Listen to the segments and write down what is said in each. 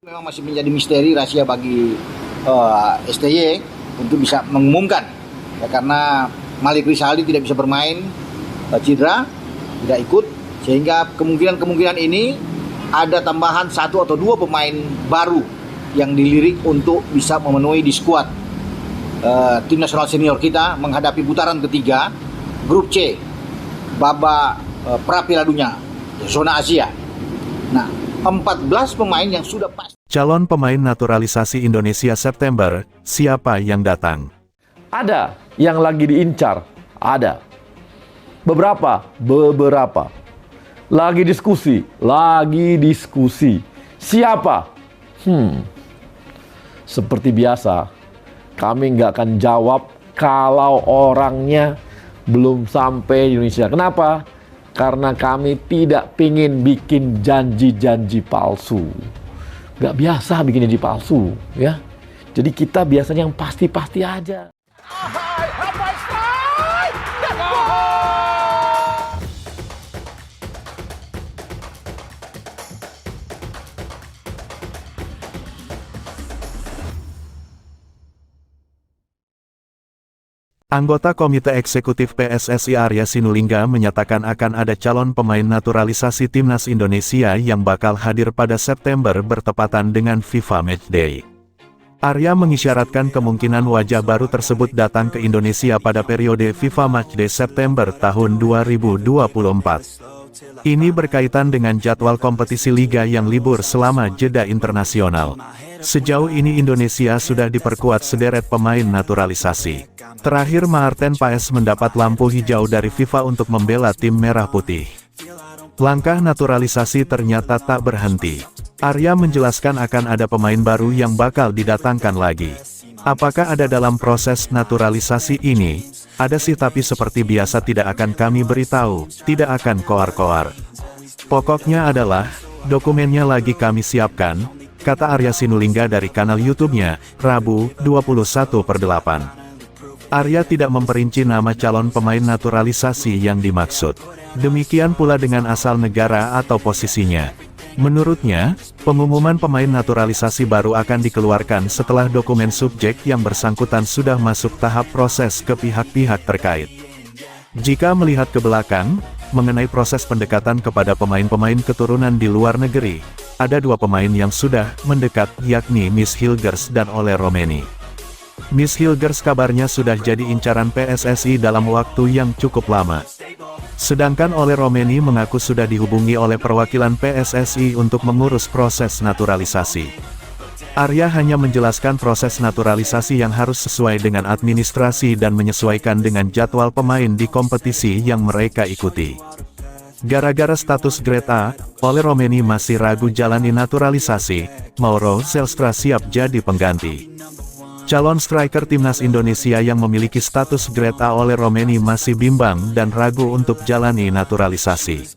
Memang masih menjadi misteri rahasia bagi STY untuk bisa mengumumkan ya, karena Malik Rizaldi tidak bisa bermain, cedera, tidak ikut, sehingga kemungkinan ini ada tambahan 1 atau 2 pemain baru yang dilirik untuk bisa memenuhi di skuad tim nasional senior kita menghadapi putaran ketiga grup C babak pra Piala Dunia zona Asia. Nah, 14 pemain yang sudah pasti. Calon pemain naturalisasi Indonesia September, siapa yang datang? Ada yang lagi diincar, ada. Beberapa. Lagi diskusi. Siapa? Seperti biasa, kami nggak akan jawab kalau orangnya belum sampai di Indonesia. Kenapa? Karena kami tidak pingin bikin janji-janji palsu. Nggak biasa bikin janji palsu, ya. Jadi kita biasanya yang pasti-pasti aja. Anggota Komite Eksekutif PSSI Arya Sinulinga menyatakan akan ada calon pemain naturalisasi Timnas Indonesia yang bakal hadir pada September bertepatan dengan FIFA Matchday. Arya mengisyaratkan kemungkinan wajah baru tersebut datang ke Indonesia pada periode FIFA Matchday September tahun 2024. Ini berkaitan dengan jadwal kompetisi liga yang libur selama jeda internasional. Sejauh ini Indonesia sudah diperkuat sederet pemain naturalisasi. Terakhir Maarten Paes mendapat lampu hijau dari FIFA untuk membela tim merah putih. Langkah naturalisasi ternyata tak berhenti. Arya menjelaskan akan ada pemain baru yang bakal didatangkan lagi. Apakah ada dalam proses naturalisasi ini? Ada sih, tapi seperti biasa tidak akan kami beritahu, tidak akan koar-koar. Pokoknya adalah, dokumennya lagi kami siapkan, kata Arya Sinulinga dari kanal YouTube-nya, Rabu, 21/8. Arya tidak memperinci nama calon pemain naturalisasi yang dimaksud. Demikian pula dengan asal negara atau posisinya. Menurutnya, pengumuman pemain naturalisasi baru akan dikeluarkan setelah dokumen subjek yang bersangkutan sudah masuk tahap proses ke pihak-pihak terkait. Jika melihat ke belakang, mengenai proses pendekatan kepada pemain-pemain keturunan di luar negeri, ada 2 pemain yang sudah mendekat, yakni Miss Hilgers dan Ole Romeni. Miss Hilgers kabarnya sudah jadi incaran PSSI dalam waktu yang cukup lama. Sedangkan Ole Romeni mengaku sudah dihubungi oleh perwakilan PSSI untuk mengurus proses naturalisasi. Arya hanya menjelaskan proses naturalisasi yang harus sesuai dengan administrasi dan menyesuaikan dengan jadwal pemain di kompetisi yang mereka ikuti. Gara-gara status Grade A, Ole Romeni masih ragu jalani naturalisasi, Mauro Zelstra siap jadi pengganti. Calon striker Timnas Indonesia yang memiliki status Grade A Ole Romeni masih bimbang dan ragu untuk jalani naturalisasi.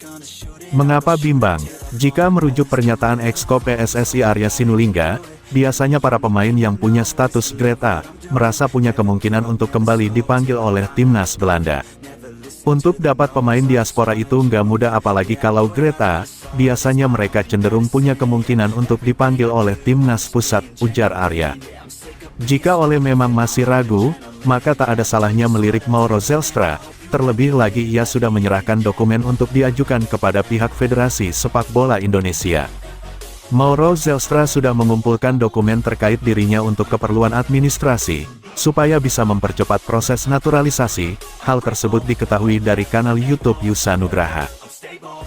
Mengapa bimbang? Jika merujuk pernyataan Exco PSSI Arya Sinulinga, biasanya para pemain yang punya status Grade A, merasa punya kemungkinan untuk kembali dipanggil oleh Timnas Belanda. Untuk dapat pemain diaspora itu nggak mudah, apalagi kalau Grade A, biasanya mereka cenderung punya kemungkinan untuk dipanggil oleh Timnas Pusat, ujar Arya. Jika Ole memang masih ragu, maka tak ada salahnya melirik Mauro Zelstra, terlebih lagi ia sudah menyerahkan dokumen untuk diajukan kepada pihak Federasi Sepak Bola Indonesia. Mauro Zelstra sudah mengumpulkan dokumen terkait dirinya untuk keperluan administrasi, supaya bisa mempercepat proses naturalisasi. Hal tersebut diketahui dari kanal YouTube Yusa Nugraha.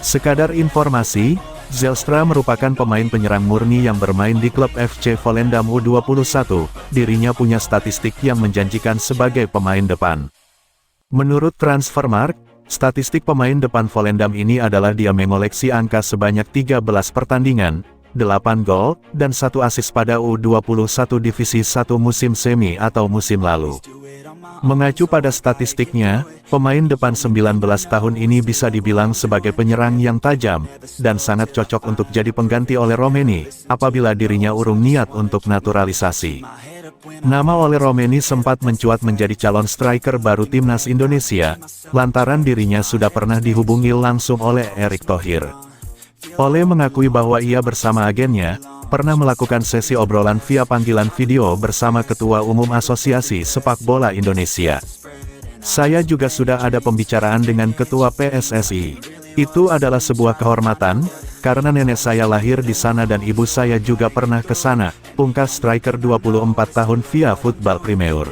Sekadar informasi, Zelstra merupakan pemain penyerang murni yang bermain di klub FC Volendam U21, dirinya punya statistik yang menjanjikan sebagai pemain depan. Menurut Transfermarkt, statistik pemain depan Volendam ini adalah dia mengoleksi angka sebanyak 13 pertandingan, 8 gol, dan 1 assist pada U21 Divisi 1 musim semi atau musim lalu. Mengacu pada statistiknya, pemain depan 19 tahun ini bisa dibilang sebagai penyerang yang tajam, dan sangat cocok untuk jadi pengganti Ole Romeni, apabila dirinya urung niat untuk naturalisasi. Nama Ole Romeni sempat mencuat menjadi calon striker baru Timnas Indonesia, lantaran dirinya sudah pernah dihubungi langsung oleh Erick Thohir. Ole mengakui bahwa ia bersama agennya pernah melakukan sesi obrolan via panggilan video bersama Ketua Umum Asosiasi Sepak Bola Indonesia. Saya juga sudah ada pembicaraan dengan Ketua PSSI. Itu adalah sebuah kehormatan, karena nenek saya lahir di sana dan ibu saya juga pernah ke sana, pungkas striker 24 tahun via Football Premier.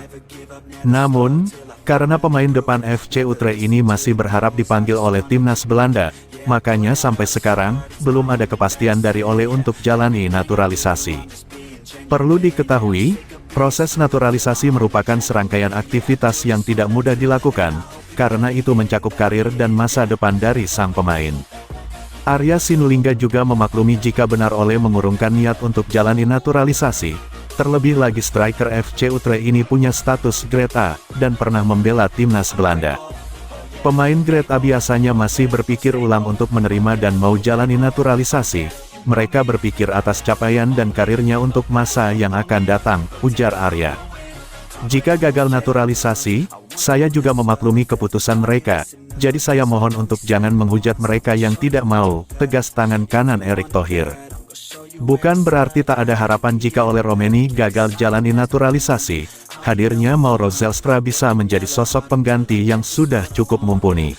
Namun, karena pemain depan FC Utrecht ini masih berharap dipanggil oleh timnas Belanda, makanya sampai sekarang, belum ada kepastian dari Ole untuk jalani naturalisasi. Perlu diketahui, proses naturalisasi merupakan serangkaian aktivitas yang tidak mudah dilakukan, karena itu mencakup karir dan masa depan dari sang pemain. Arya Sinulinga juga memaklumi jika benar Ole mengurungkan niat untuk jalani naturalisasi. Terlebih lagi striker FC Utrecht ini punya status Grade A, dan pernah membela timnas Belanda. Pemain Grade A biasanya masih berpikir ulang untuk menerima dan mau jalani naturalisasi. Mereka berpikir atas capaian dan karirnya untuk masa yang akan datang, ujar Arya. Jika gagal naturalisasi, saya juga memaklumi keputusan mereka, jadi saya mohon untuk jangan menghujat mereka yang tidak mau, tegas tangan kanan Erick Thohir. Bukan berarti tak ada harapan jika Ole Romeni gagal jalani naturalisasi, hadirnya Mauro Zelstra bisa menjadi sosok pengganti yang sudah cukup mumpuni.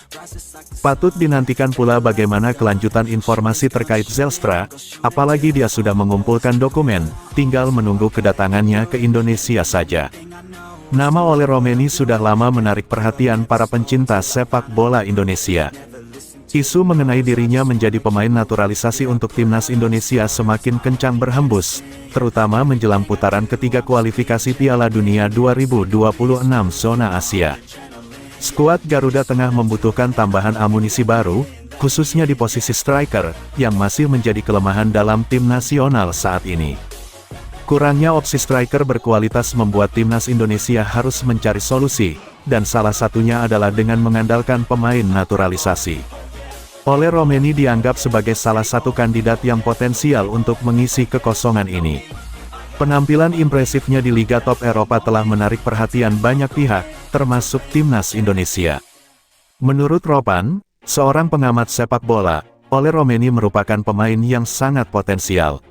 Patut dinantikan pula bagaimana kelanjutan informasi terkait Zelstra, apalagi dia sudah mengumpulkan dokumen, tinggal menunggu kedatangannya ke Indonesia saja. Nama Ole Romeni sudah lama menarik perhatian para pencinta sepak bola Indonesia. Isu mengenai dirinya menjadi pemain naturalisasi untuk timnas Indonesia semakin kencang berhembus, terutama menjelang putaran ketiga kualifikasi Piala Dunia 2026 zona Asia. Skuad Garuda tengah membutuhkan tambahan amunisi baru, khususnya di posisi striker, yang masih menjadi kelemahan dalam tim nasional saat ini. Kurangnya opsi striker berkualitas membuat timnas Indonesia harus mencari solusi, dan salah satunya adalah dengan mengandalkan pemain naturalisasi. Ole Romeni dianggap sebagai salah satu kandidat yang potensial untuk mengisi kekosongan ini. Penampilan impresifnya di Liga Top Eropa telah menarik perhatian banyak pihak, termasuk timnas Indonesia. Menurut Ropan, seorang pengamat sepak bola, Ole Romeni merupakan pemain yang sangat potensial.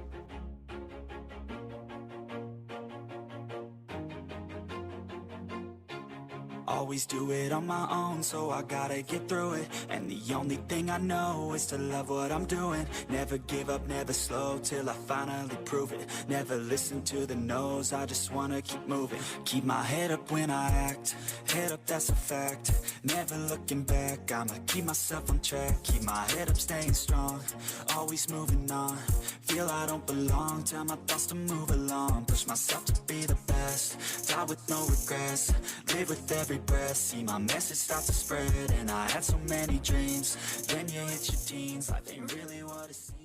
Always do it on my own, so I gotta get through it. And the only thing I know is to love what I'm doing. Never give up, never slow, till I finally prove it. Never listen to the no's, I just wanna keep moving. Keep my head up when I act, head up, that's a fact. Never looking back, I'ma keep myself on track. Keep my head up, staying strong, always moving on. Feel I don't belong, tell my thoughts to move along. Push myself to be the best, die with no regrets. Live with every breath, see my message start to spread. And I had so many dreams, then you hit your teens, life ain't really what it seems.